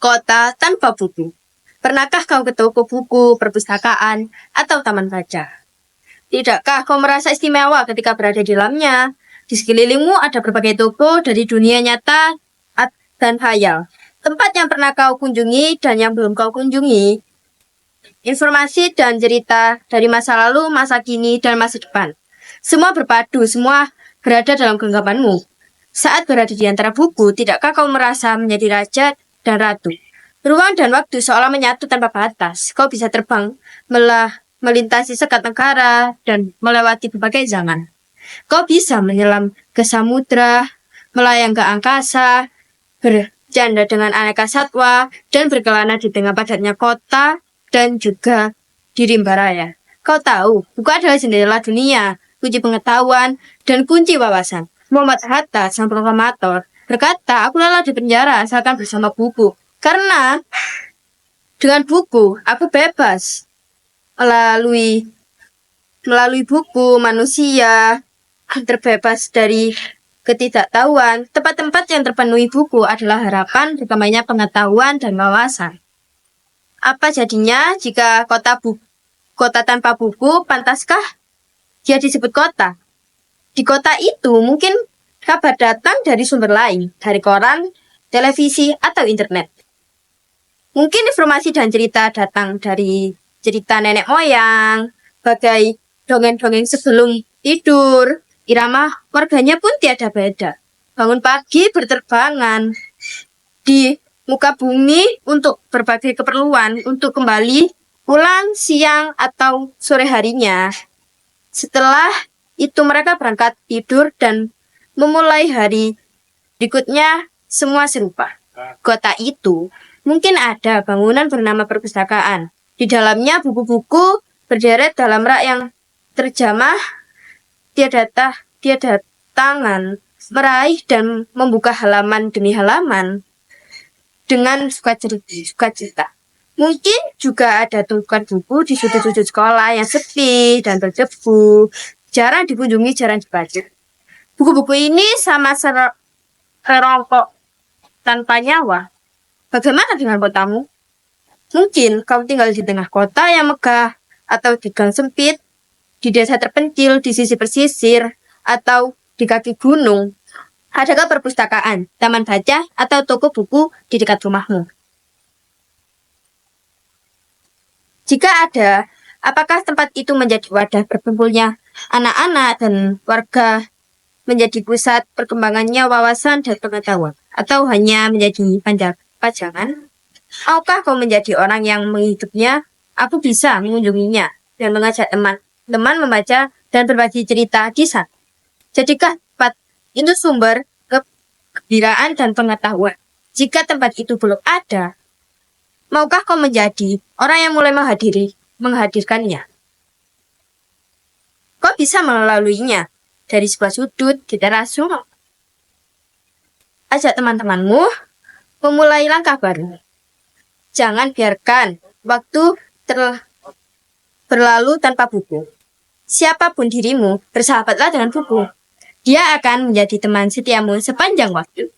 Kota tanpa buku. Pernahkah kau ke toko buku, perpustakaan, atau taman baca? Tidakkah kau merasa istimewa ketika berada di dalamnya? Di sekelilingmu ada berbagai toko dari dunia nyata dan khayal. Tempat yang pernah kau kunjungi dan yang belum kau kunjungi. Informasi dan cerita dari masa lalu, masa kini, dan masa depan. Semua berpadu, semua berada dalam genggamanmu. Saat berada di antara buku, tidakkah kau merasa menjadi raja dan ratu? Ruang dan waktu seolah menyatu tanpa batas. Kau bisa terbang, melintasi sekat negara, dan melewati berbagai zaman. Kau bisa menyelam ke samudra, melayang ke angkasa, bercanda dengan aneka satwa, dan berkelana di tengah padatnya kota, dan juga di rimba raya. Kau tahu, buku adalah jendela dunia, kunci pengetahuan, dan kunci wawasan. Muhammad Hatta, sang proklamator, berkata, aku lelah di penjara asalkan bersama buku. Karena dengan buku, aku bebas. Melalui buku, manusia terbebas dari ketidaktahuan. Tempat-tempat yang terpenuhi buku adalah harapan berkembangnya pengetahuan dan wawasan. Apa jadinya jika kota tanpa buku, pantaskah dia disebut kota? Di kota itu mungkin kabar datang dari sumber lain, dari koran, televisi, atau internet. Mungkin informasi dan cerita datang dari cerita nenek moyang, bagai dongeng-dongeng sebelum tidur. Irama warganya pun tiada beda. Bangun pagi berterbangan di muka bumi untuk berbagai keperluan, untuk kembali pulang siang atau sore harinya. Setelah itu mereka berangkat tidur dan memulai hari berikutnya semua serupa. Kota itu mungkin ada bangunan bernama perpustakaan. Di dalamnya buku-buku berderet dalam rak yang terjamah tiada tangan, meraih dan membuka halaman demi halaman dengan sukacita. Mungkin juga ada tumpukan buku di sudut-sudut sekolah yang sepi dan berdebu, jarang dikunjungi, jarang dibaca. Buku-buku ini sama serongkok tanpa nyawa. Bagaimana dengan kotamu? Mungkin kau tinggal di tengah kota yang megah, atau di gang sempit, di desa terpencil, di sisi pesisir, atau di kaki gunung. Adakah perpustakaan, taman baca, atau toko buku di dekat rumahmu? Jika ada, apakah tempat itu menjadi wadah berkumpulnya anak-anak dan warga, menjadi pusat perkembangannya wawasan dan pengetahuan, atau hanya menjadi pajangan? Maukah kau menjadi orang yang menghidupnya? Aku bisa mengunjunginya dan mengajak teman membaca dan berbagi cerita di sana. Jadikah tempat itu sumber kegembiraan dan pengetahuan? Jika tempat itu belum ada, maukah kau menjadi orang yang mulai menghadirkannya? Kau bisa melaluinya dari sebuah sudut di teras rumah. Ajak teman-temanmu memulai langkah baru. Jangan biarkan waktu berlalu tanpa buku. Siapapun dirimu, bersahabatlah dengan buku. Dia akan menjadi teman setiamu sepanjang waktu.